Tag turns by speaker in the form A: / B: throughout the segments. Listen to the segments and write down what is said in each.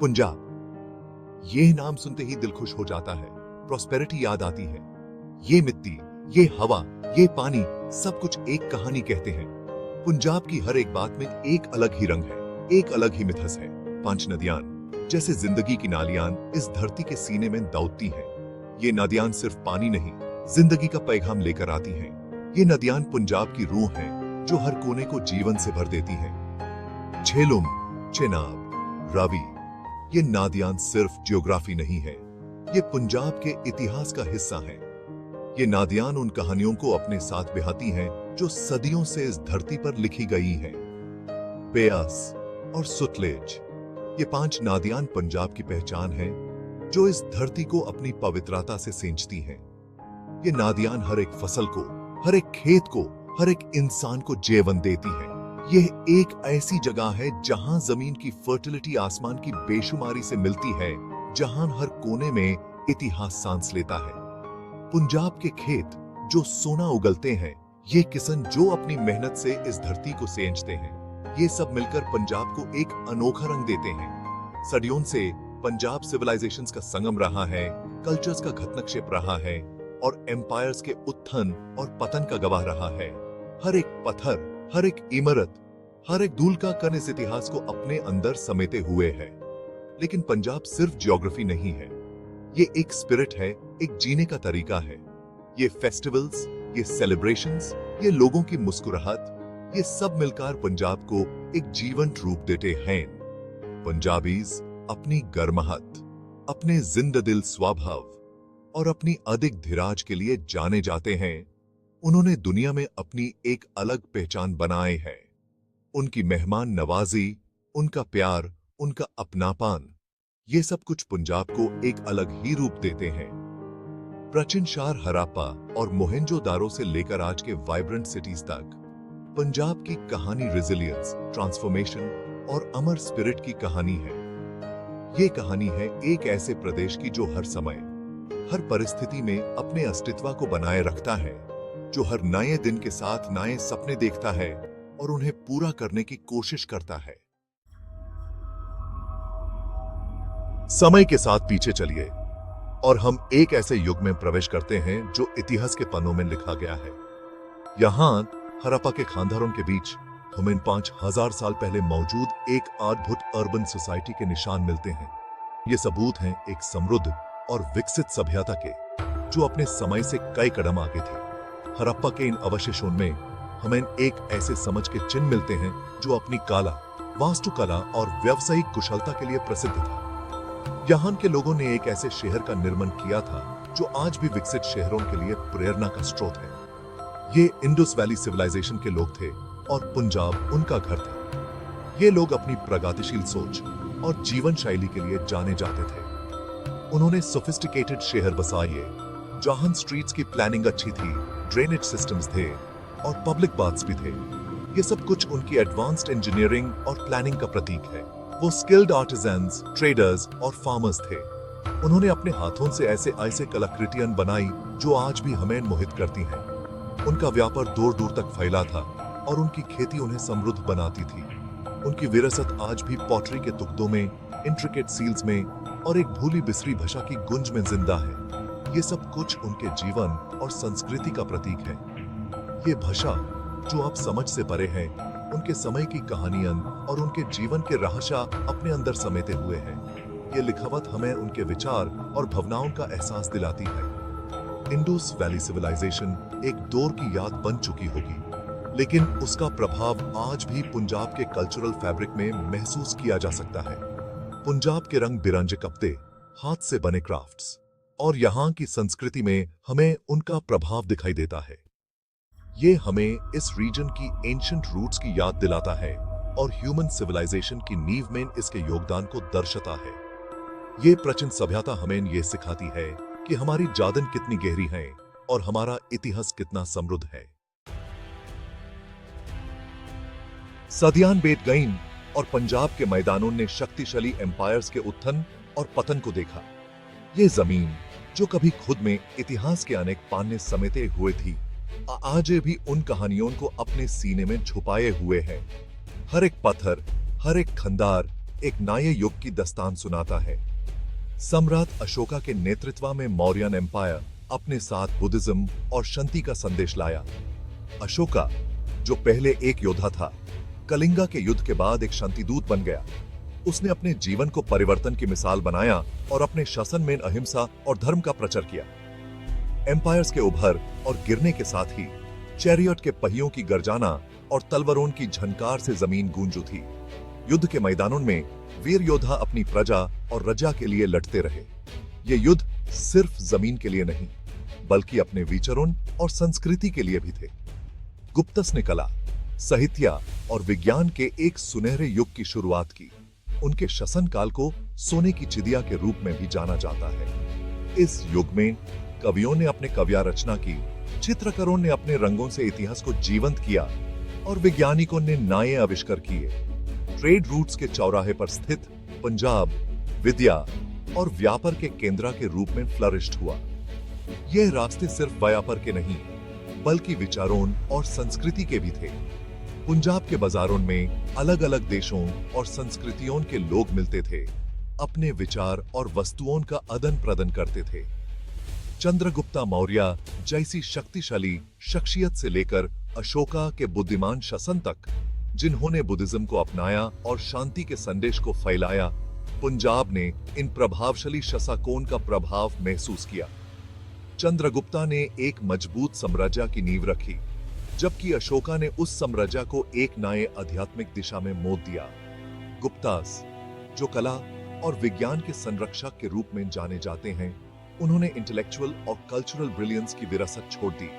A: पंजाब, ये नाम सुनते ही दिल खुश हो जाता है। प्रॉस्पेरिटी याद आती है। ये मिट्टी, ये हवा, ये पानी, सब कुछ एक कहानी कहते हैं। पंजाब की हर एक बात में एक अलग ही रंग है, एक अलग ही मिथस है। 5 नदियां जैसे जिंदगी की नालियां इस धरती के सीने में दौड़ती हैं। ये नदियां सिर्फ पानी नहीं, जिंदगी का पैगाम लेकर आती हैं। ये नदियां पंजाब की रूह हैं, जो हर कोने को जीवन से भर देती हैं। झेलुम, चेनाब, रावी, ये नदियां सिर्फ ज्योग्राफी नहीं है, ये पंजाब के इतिहास का हिस्सा हैं। ये नदियां उन कहानियों को अपने साथ बहाती हैं जो सदियों से इस धरती पर लिखी गई हैं। बेयास और सुतलेज, ये 5 नदियां पंजाब की पहचान है, जो इस धरती को अपनी पवित्रता से सींचती हैं। ये नदियां हर एक फसल को, हर एक खेत को, हर एक इंसान को जीवन देती हैं। यह एक ऐसी जगह है जहां जमीन की फर्टिलिटी आसमान की बेशुमारी से मिलती है, जहां हर कोने में इतिहास सांस लेता है। पंजाब के खेत जो सोना उगलते हैं, ये किसान जो अपनी मेहनत से इस धरती को सींचते हैं, ये सब मिलकर पंजाब को एक अनोखा रंग देते हैं। सदियों से पंजाब सिविलाइजेशंस का संगम रहा है, कल्चर्स का घटनक्षेप रहा है और एम्पायर्स के उत्थान और पतन का गवाह रहा है। हर एक पत्थर, हर एक इमारत, हर एक धूल का कण इस इतिहास को अपने अंदर समेटे हुए है। लेकिन पंजाब सिर्फ ज्योग्राफी नहीं है, ये एक स्पिरिट है, एक जीने का तरीका है। ये फेस्टिवल्स, ये सेलिब्रेशंस, ये लोगों की मुस्कुराहट, ये सब मिलकर पंजाब को एक जीवंत रूप देते हैं। पंजाबीज अपनी गर्माहट, अपने जिंदा-दिल स्वभाव और अपनी अधिक धीरज के लिए जाने जाते हैं। उन्होंने दुनिया में अपनी एक अलग पहचान बनाए है। उनकी मेहमान नवाजी, उनका प्यार, उनका अपनापन, ये सब कुछ पंजाब को एक अलग ही रूप देते हैं। प्राचीन शहर हराप्पा और मोहेंजोदारो से लेकर आज के वाइब्रेंट सिटीज तक, पंजाब की कहानी रेजिलियंस, ट्रांसफॉर्मेशन और अमर स्पिरिट की कहानी है। ये कहानी है एक ऐसे प्रदेश की जो हर समय, हर परिस्थिति में अपने अस्तित्व को बनाए रखता है, जो हर नए दिन के साथ नए सपने देखता है और उन्हें पूरा करने की कोशिश करता है। समय के साथ पीछे चलिए और हम एक ऐसे युग में प्रवेश करते हैं जो इतिहास के पन्नों में लिखा गया है। यहां हड़प्पा के खंडहरों के बीच हमें 5000 साल पहले मौजूद एक अद्भुत अर्बन सोसाइटी के निशान मिलते हैं। ये सबूत हैं एक समृद्ध और विकसित सभ्यता के, जो अपने समय से कई कदम आगे थे। हड़प्पा के इन अवशेषों में हमें एक ऐसे समझ के चिन्ह मिलते हैं जो अपनी कला, वास्तुकला और व्यावसायिक कुशलता के लिए प्रसिद्ध था। यहाँ के लोगों ने एक ऐसे शहर का निर्माण किया था जो आज भी विकसित शहरों के लिए प्रेरणा का स्रोत है। ये इंडस वैली सिविलाइजेशन के लोग थे और पंजाब उनका घर था। ये लोग अपनी प्रगतिशील सोच और जीवन शैली के लिए जाने जाते थे। उन्होंने सोफिस्टिकेटेड शहर बसाए, जहां स्ट्रीट्स की प्लानिंग अच्छी थी, ड्रेनेज सिस्टम्स थे और पब्लिक बाथ्स भी थे। ये सब कुछ उनकी एडवांस्ड इंजीनियरिंग और प्लानिंग का प्रतीक है। वो स्किल्ड आर्टिजन्स, ट्रेडर्स और फार्मर्स थे। उन्होंने अपने हाथों से ऐसे ऐसे कलाकृतियां बनाई जो आज भी हमें मोहित करती हैं। उनका व्यापार दूर दूर तक फैला था और उनकी खेती उन्हें समृद्ध बनाती थी। उनकी विरासत आज भी पॉटरी के टुकड़ों में, इंट्रिकेट सील्स में और एक भूली बिसरी भाषा की गुंज में जिंदा है। ये सब कुछ उनके जीवन और संस्कृति का प्रतीक है। ये भाषा जो आप समझ से परे है, उनके समय की कहानियां और उनके जीवन के रहस्य अपने अंदर समेटे हुए हैं। ये लिखावट हमें उनके विचार और भावनाओं का एहसास दिलाती है। इंडस वैली सिविलाइजेशन एक दौर की याद बन चुकी होगी, लेकिन उसका प्रभाव आज भी पंजाब के कल्चरल फैब्रिक में महसूस किया जा सकता है। पंजाब के रंग बिरंगे कपड़े, हाथ से बने क्राफ्ट्स और यहाँ की संस्कृति में हमें उनका प्रभाव दिखाई देता है। ये हमें इस रीजन की एंशिएंट रूट्स की याद दिलाता है और ह्यूमन सिविलाइजेशन की नींव में इसके योगदान को दर्शाता है। ये प्राचीन सभ्यता हमें ये सिखाती है कि हमारी जादन कितनी गहरी है और हमारा इतिहास कितना समृद्ध है। सदियां बीत गईं और पंजाब के मैदानों ने शक्तिशाली एम्पायर्स के उत्थान और पतन को देखा। ये जमीन जो कभी खुद में इतिहास के अनेक पान्ने समेटे हुए थी, आज भी उन कहानियों को अपने सीने में छुपाए हुए है। हर एक पत्थर, हर एक खंडार, एक नए युग की दास्तान सुनाता है। सम्राट अशोका के नेतृत्व में मौर्यन एम्पायर अपने साथ बुद्धिज्म और शांति का संदेश लाया। अशोका, जो पहले एक योद्धा था, कलिंगा के युद्ध के बाद एक शांतिदूत बन गया। उसने अपने जीवन को परिवर्तन की मिसाल बनाया और अपने शासन में अहिंसा और धर्म का प्रचार किया। एम्पायर्स के उभर और गिरने के साथ ही चैरियट के पहियों की गर्जना और तलवारों की झनकार से जमीन गूंज उठी। युद्ध के मैदानों में वीर योद्धा अपनी प्रजा और रजा के लिए लड़ते रहे। ये युद्ध सिर्फ जमीन के लिए नहीं, बल्कि अपने विचारों और संस्कृति के लिए भी थे। गुप्तस ने कला, साहित्य और विज्ञान के एक सुनहरे युग की शुरुआत की। उनके शासनकाल को सोने की चिड़िया के रूप में भी जाना जाता है। इस युग में कवियों ने अपने काव्य रचना की, चित्रकारों ने अपने रंगों से इतिहास को जीवंत किया और वैज्ञानिकों ने नए आविष्कार किए। ट्रेड रूट्स के चौराहे पर स्थित पंजाब विद्या और व्यापार के केंद्र के रूप में फ्लरिश्ड हुआ। ये रास्ते सिर्फ व्यापार के नहीं, बल्कि विचारों और संस्कृति के भी थे। पंजाब के बाजारों में अलग अलग देशों और संस्कृतियों के लोग मिलते थे, अपने विचार और वस्तुओं का आदान प्रदान करते थे। चंद्रगुप्ता मौर्य जैसी शक्तिशाली शख्सियत से लेकर अशोका के बुद्धिमान शासन तक, जिन्होंने बुद्धिज्म को अपनाया और शांति के संदेश को फैलाया, पंजाब ने इन प्रभावशाली शासकों का प्रभाव महसूस किया। चंद्रगुप्ता ने एक मजबूत साम्राज्य की नींव रखी, जबकि अशोका ने उस साम्राज्य को एक नए आध्यात्मिक दिशा में मोड़ दिया। गुप्तास, जो कला और विज्ञान के संरक्षक के रूप में जाने जाते हैं, उन्होंने इंटेलेक्चुअल और कल्चरल ब्रिलियंस की विरासत छोड़ दी।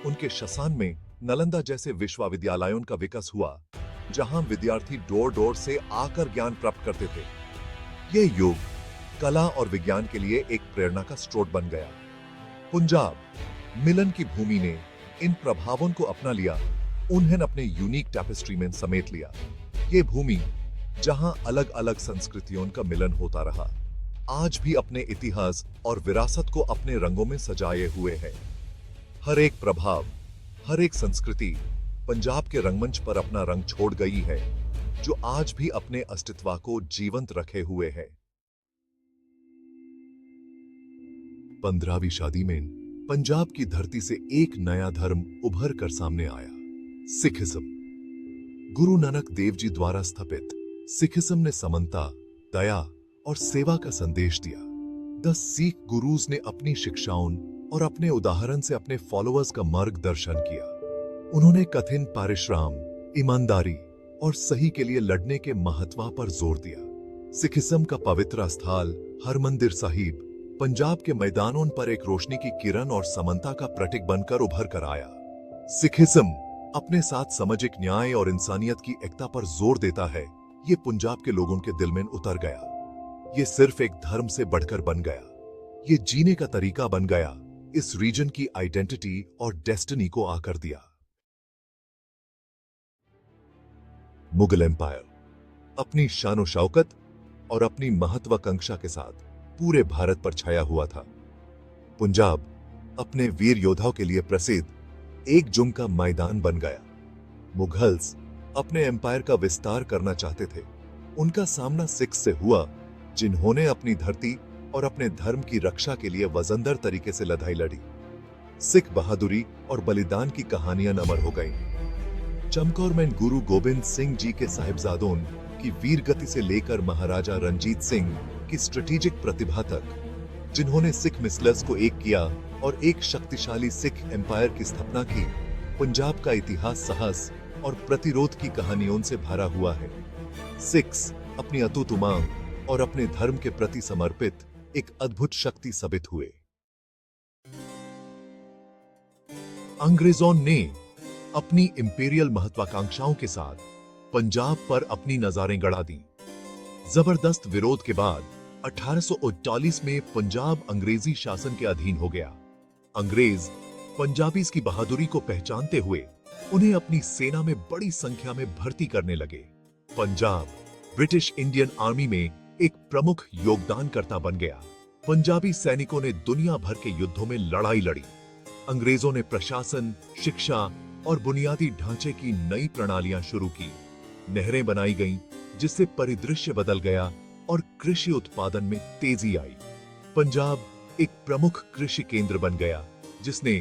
A: उनके शासन में नालंदा जैसे विश्वविद्यालयों का विकास हुआ, जहां विद्यार्थी डोर डोर से आकर ज्ञान प्राप्त करते थे। यह युग कला और विज्ञान के लिए एक प्रेरणा का स्रोत बन गया। पंजाब मिलन की भूमि ने इन प्रभावों को अपना लिया, उन्हें अपने यूनिक टैपेस्ट्री में समेट लिया। ये भूमि, जहां अलग अलग संस्कृतियों का मिलन होता रहा, आज भी अपने इतिहास और विरासत को अपने रंगों में सजाए हुए है। हर एक प्रभाव, हर एक संस्कृति पंजाब के रंगमंच पर अपना रंग छोड़ गई है, जो आज भी अपने अस्तित्व को जीवंत रखे हुए है। 15वीं सदी में पंजाब की धरती से एक नया धर्म उभर कर सामने आया, सिखिज्म। गुरु नानक देव जी द्वारा स्थापित सिखिज्म ने समानता, दया और सेवा का संदेश दिया। 10 सिख गुरुज ने अपनी शिक्षाओं और अपने उदाहरण से अपने फॉलोअर्स का मार्गदर्शन किया। उन्होंने कठिन परिश्रम, ईमानदारी और सही के लिए लड़ने के महत्व पर जोर दिया। सिखिज्म का पवित्र स्थल हरमंदिर साहिब पंजाब के मैदानों पर एक रोशनी की किरण और समानता का प्रतीक बनकर उभर कर आया। सिखिज्म अपने साथ सामाजिक न्याय और इंसानियत की एकता पर जोर देता है। ये पंजाब के लोगों के दिल में उतर गया। ये सिर्फ एक धर्म से बढ़कर बन गया, ये जीने का तरीका बन गया, इस रीजन की आइडेंटिटी और डेस्टिनी को आकर दिया। मुगल एम्पायर अपनी शानो शौकत और अपनी महत्वाकांक्षा के साथ पूरे भारत पर छाया हुआ था। पंजाब अपने वीर योद्धाओं के लिए प्रसिद्ध एक जंग का मैदान बन गया। मुगल्स अपने एम्पायर का विस्तार करना चाहते थे। उनका सामना सिख से हुआ, जिन्होंने अपनी धरती और अपने धर्म की रक्षा के लिए वजनदार तरीके से लड़ाई लड़ी। सिख बहादुरी और बलिदान की कहानियां अमर हो गईं। चमकौर में गुरु गोबिंद सिंह जी के साहिबजादों की वीर गति से लेकर महाराजा रणजीत सिंह की स्ट्रेटेजिक प्रतिभा तक, जिन्होंने सिख मिसलर्स को एक किया और एक शक्तिशाली सिख एम्पायर की स्थापना की, पंजाब का इतिहास साहस और प्रतिरोध की कहानियों से भरा हुआ है। सिख्स अपनी अटूट उमंग और अपने धर्म के प्रति समर्पित एक अद्भुत शक्ति साबित हुए। अंग्रेजों ने अपनी इंपीरियल महत्वाकांक्षाओं के साथ पंजाब पर अपनी नजरें गड़ा दी। जबरदस्त विरोध के बाद 1839 में पंजाब अंग्रेजी शासन के अधीन हो गया। अंग्रेज पंजाबीज की बहादुरी को पहचानते हुए उन्हें अपनी सेना में बड़ी संख्या में भर्ती करने लगे। पंजाब ब्रिटिश इंडियन आर्मी में एक प्रमुख योगदानकर्ता बन गया। पंजाबी सैनिकों ने दुनिया भर के युद्धों में लड़ाई लड़ी। अंग्रेजों ने प्रशासन, शिक्षा और बुनियादी ढांचे की नई प्रणालियां शुरू की। नहरें बनाई गईं, जिससे परिदृश्य बदल गया और कृषि उत्पादन में तेजी आई। पंजाब एक प्रमुख कृषि केंद्र बन गया, जिसने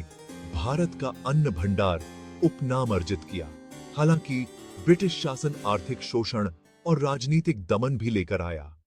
A: भारत का अन्न भंडार उपनाम अर्जित किया। हालांकि ब्रिटिश शासन आर्थिक शोषण और राजनीतिक दमन भी लेकर आया।